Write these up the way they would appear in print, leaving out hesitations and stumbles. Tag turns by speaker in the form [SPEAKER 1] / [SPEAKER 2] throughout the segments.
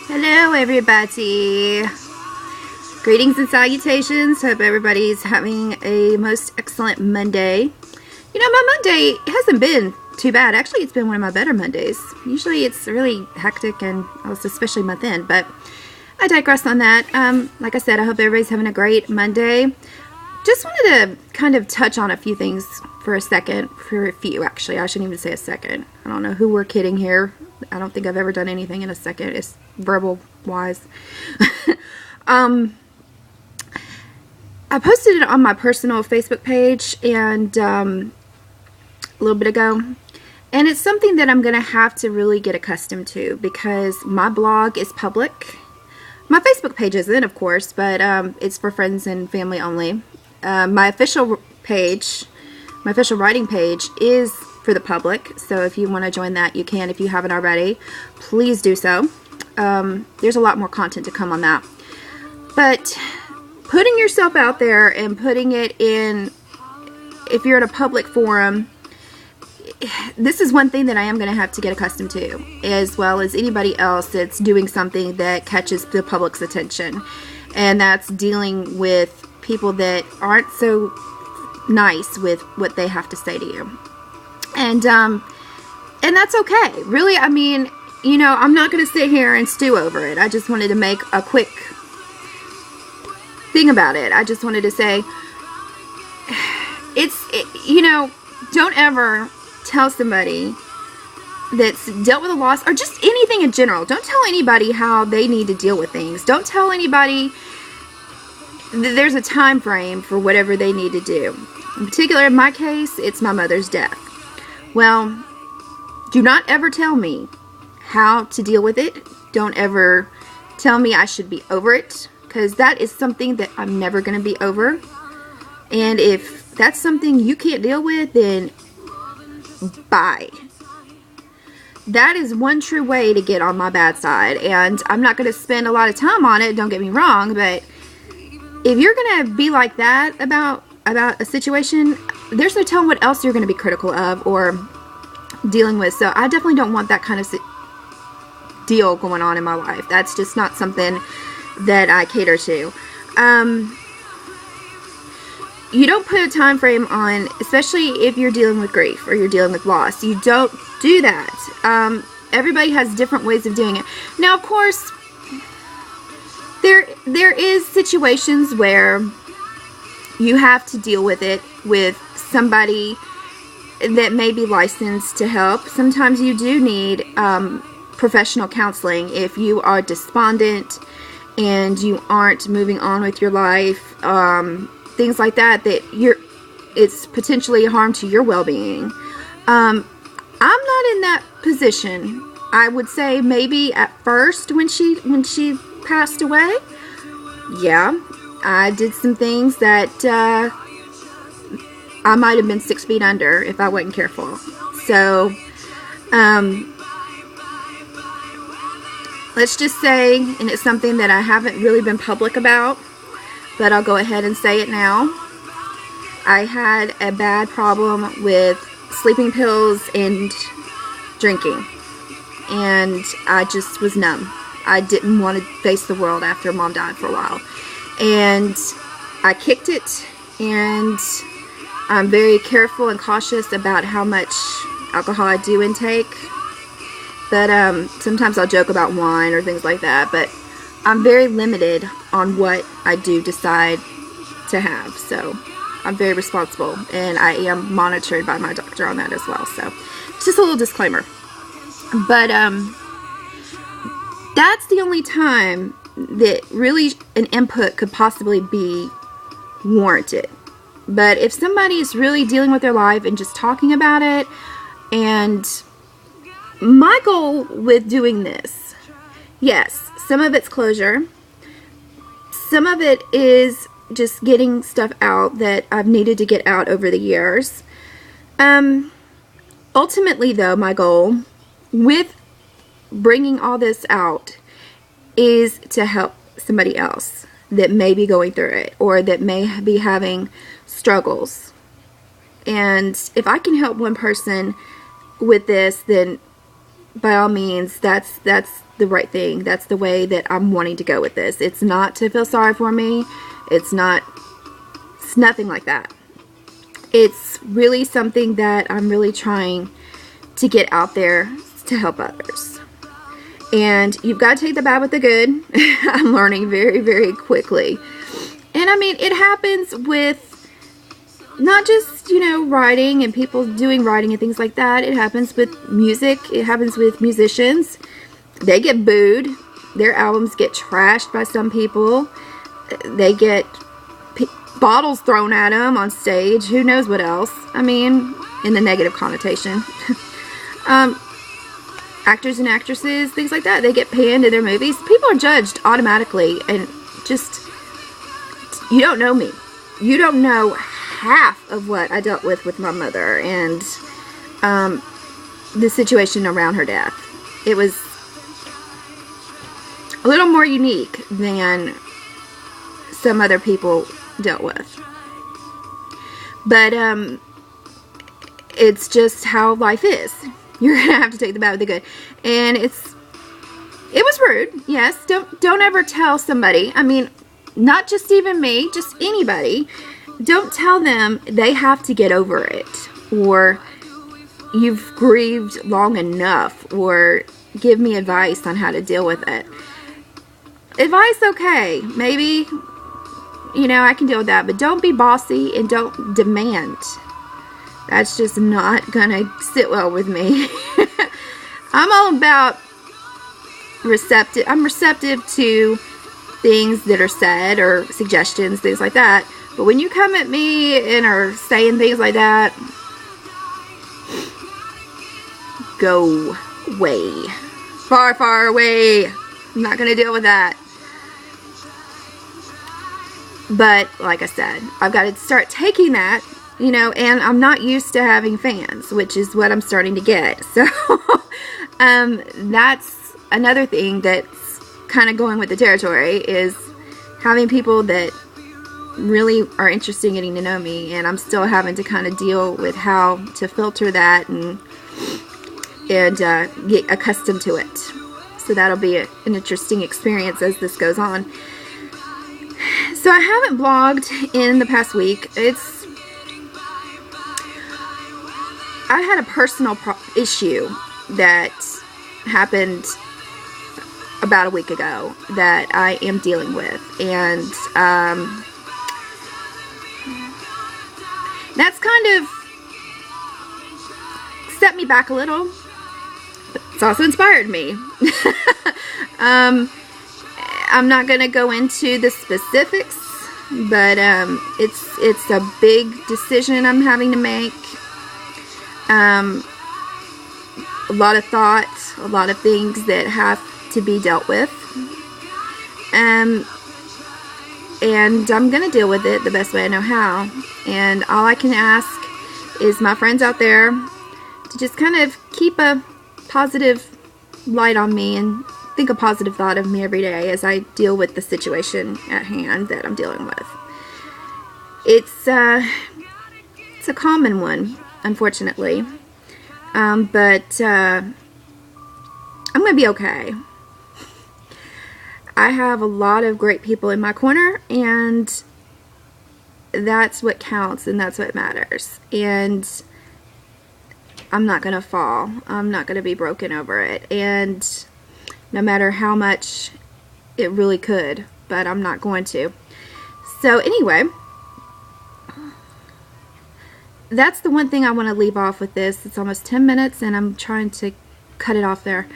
[SPEAKER 1] Hello everybody. Greetings and salutations. Hope everybody's having a most excellent Monday. You know, my Monday hasn't been too bad. Actually, it's been one of my better Mondays. Usually it's really hectic and especially month end, but I digress on that. Like I said, I hope everybody's having a great Monday. Just wanted to kind of touch on a few things for a second. For a few, actually. I shouldn't even say a second. I don't know who we're kidding here. I don't think I've ever done anything in a second. It's verbal wise. I posted it on my personal Facebook page and a little bit ago. And it's something that I'm going to have to really get accustomed to because my blog is public. My Facebook page isn't, of course, but it's for friends and family only. My official page, my official writing page is for the public, so if you want to join that, you can. If you haven't already, please do so. There's a lot more content to come on that. But putting yourself out there and putting it in, if you're in a public forum, this is one thing that I am going to have to get accustomed to, as well as anybody else that's doing something that catches the public's attention. And that's dealing with people that aren't so nice with what they have to say to you. And that's okay. Really, I mean, you know, I'm not going to sit here and stew over it. I just wanted to make a quick thing about it. I just wanted to say, you know, don't ever tell somebody that's dealt with a loss or just anything in general. Don't tell anybody how they need to deal with things. Don't tell anybody there's a time frame for whatever they need to do. In particular, in my case, it's my mother's death. Well, do not ever tell me how to deal with it. Don't ever tell me I should be over it, because that is something that I'm never going to be over. And if that's something you can't deal with, then bye. That is one true way to get on my bad side. And I'm not going to spend a lot of time on it, don't get me wrong, but if you're going to be like that about a situation, there's no telling what else you're going to be critical of or dealing with. So I definitely don't want that kind of deal going on in my life. That's just not something that I cater to. You don't put a time frame on, especially if you're dealing with grief or you're dealing with loss. You don't do that. Everybody has different ways of doing it. Now, of course, there is situations where you have to deal with it with somebody that may be licensed to help. Sometimes you do need professional counseling if you are despondent and you aren't moving on with your life. Things like that it's potentially a harm to your well-being. I'm not in that position. I would say maybe at first when she passed away, yeah, I did some things that I might have been 6 feet under if I wasn't careful. So let's just say, and it's something that I haven't really been public about, but I'll go ahead and say it now. I had a bad problem with sleeping pills and drinking. And I just was numb. I didn't want to face the world after Mom died for a while. And I kicked it. And I'm very careful and cautious about how much alcohol I do intake. But sometimes I'll joke about wine or things like that. But I'm very limited on what I do decide to have. So I'm very responsible, and I am monitored by my doctor on that as well. So just a little disclaimer. But that's the only time that really an input could possibly be warranted. But if somebody is really dealing with their life and just talking about it, and my goal with doing this, yes, some of it's closure. Some of it is just getting stuff out that I've needed to get out over the years. Ultimately, though, my goal with bringing all this out is to help somebody else that may be going through it or that may be having struggles. And if I can help one person with this, then by all means, that's the right thing. That's the way that I'm wanting to go with this. It's not to feel sorry for me. It's nothing like that. It's really something that I'm really trying to get out there to help others. And you've got to take the bad with the good. I'm learning very, very quickly. And I mean, it happens with not just, you know, writing and people doing writing and things like that. It happens with music. It happens with musicians. They get booed. Their albums get trashed by some people. They get bottles thrown at them on stage. Who knows what else? I mean, in the negative connotation. Actors and actresses, things like that. They get panned in their movies. People are judged automatically. And just, you don't know me. You don't know half of what I dealt with my mother and the situation around her death. It was a little more unique than some other people dealt with. But it's just how life is. You're gonna have to take the bad with the good. And it was rude, yes. Don't ever tell somebody, I mean, not just even me, just anybody, don't tell them they have to get over it, or you've grieved long enough, or give me advice on how to deal with it. Advice, okay, maybe, you know, I can deal with that, but don't be bossy and don't demand. That's just not gonna sit well with me. I'm all about receptive. I'm receptive to things that are said or suggestions, things like that. But when you come at me and are saying things like that, go away. Far, far away. I'm not going to deal with that. But, like I said, I've got to start taking that, you know, and I'm not used to having fans, which is what I'm starting to get. So, that's another thing that's kind of going with the territory, is having people that really are interested in getting to know me, and I'm still having to kind of deal with how to filter that and get accustomed to it. So that'll be an interesting experience as this goes on. So I haven't blogged in the past week. I had a personal issue that happened about a week ago that I am dealing with, and that's kind of set me back a little, but it's also inspired me. I'm not going to go into the specifics, but it's a big decision I'm having to make. A lot of thought, a lot of things that have to be dealt with. And I'm going to deal with it the best way I know how. And all I can ask is my friends out there to just kind of keep a positive light on me and think a positive thought of me every day as I deal with the situation at hand that I'm dealing with. It's a common one, unfortunately. But I'm going to be okay. I have a lot of great people in my corner, and that's what counts, and that's what matters. And I'm not going to fall. I'm not going to be broken over it. And no matter how much it really could, but I'm not going to. So anyway, that's the one thing I want to leave off with this. It's almost 10 minutes, and I'm trying to cut it off there.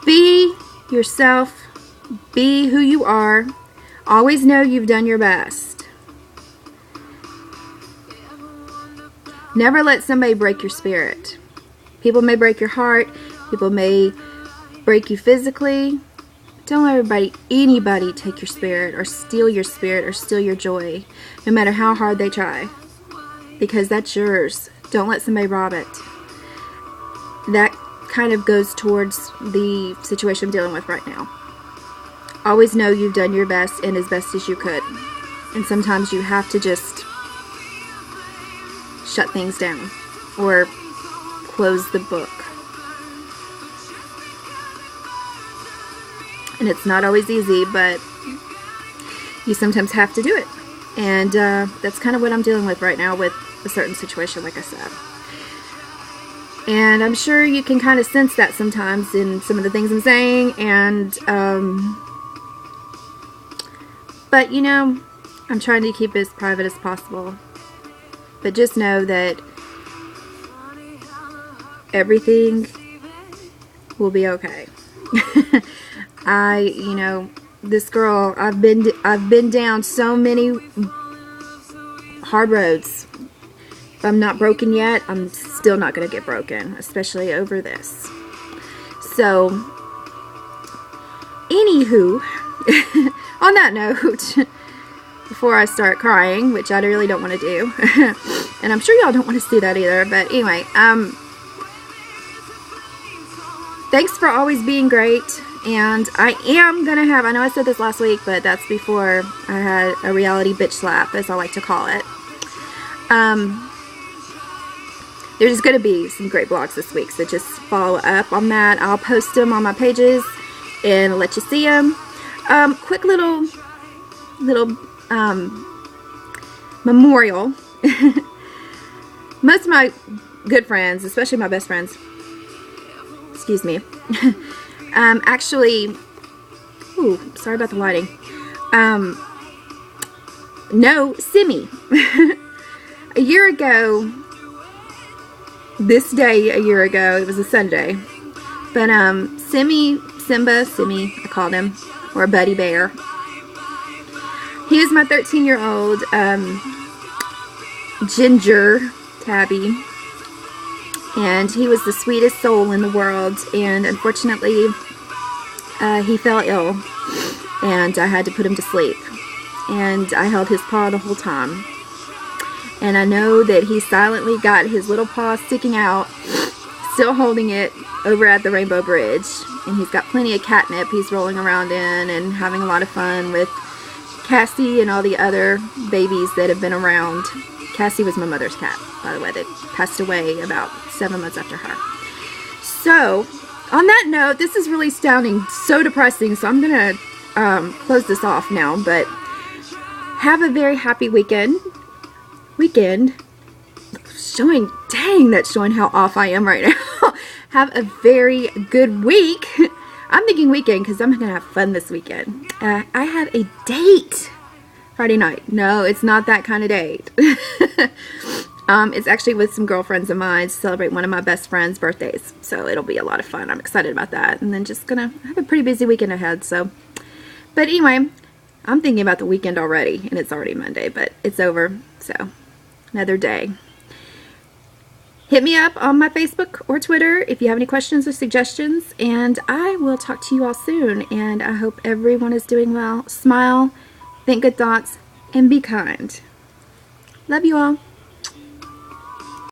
[SPEAKER 1] Be yourself. Be who you are. Always know you've done your best. Never let somebody break your spirit. People may break your heart. People may break you physically. Don't let anybody take your spirit or steal your joy, no matter how hard they try, because that's yours. Don't let somebody rob it. That kind of goes towards the situation I'm dealing with right now. Always know you've done your best and as best as you could. And sometimes you have to just shut things down or close the book. And it's not always easy, but you sometimes have to do it. And that's kind of what I'm dealing with right now with a certain situation, like I said. And I'm sure you can kind of sense that sometimes in some of the things I'm saying. And, but you know, I'm trying to keep it as private as possible. But just know that everything will be okay. You know, this girl, I've been down so many hard roads. If I'm not broken yet, I'm still not going to get broken, especially over this. So, anywho, on that note, before I start crying, which I really don't want to do, and I'm sure y'all don't want to see that either, but anyway, thanks for always being great. And I am going to have, I know I said this last week, but that's before I had a reality bitch slap, as I like to call it. There's going to be some great blogs this week, so just follow up on that. I'll post them on my pages and let you see them. Quick little memorial. Most of my good friends, especially my best friends, excuse me, actually, ooh, sorry about the lighting. No, Simi. A year ago, this day a year ago, it was a Sunday, but Simba, I called him, or Buddy Bear. He is my 13-year-old ginger tabby. And he was the sweetest soul in the world, and unfortunately, he fell ill, and I had to put him to sleep. And I held his paw the whole time. And I know that he silently got his little paw sticking out, still holding it over at the Rainbow Bridge. And he's got plenty of catnip he's rolling around in and having a lot of fun with Cassie and all the other babies that have been around. Cassie was my mother's cat, by the way, that passed away about 7 months after her. So, on that note, this is really sounding so depressing, so I'm going to close this off now, but have a very happy weekend. Showing, dang, that's showing how off I am right now. Have a very good week. I'm thinking weekend because I'm going to have fun this weekend. I have a date Friday night. No, it's not that kind of date. It's actually with some girlfriends of mine to celebrate one of my best friend's birthdays. So it'll be a lot of fun. I'm excited about that. And then just gonna have a pretty busy weekend ahead. So, but anyway, I'm thinking about the weekend already, and it's already Monday, but it's over. So another day. Hit me up on my Facebook or Twitter if you have any questions or suggestions, and I will talk to you all soon. And I hope everyone is doing well. Smile, think good thoughts, and be kind. Love you all.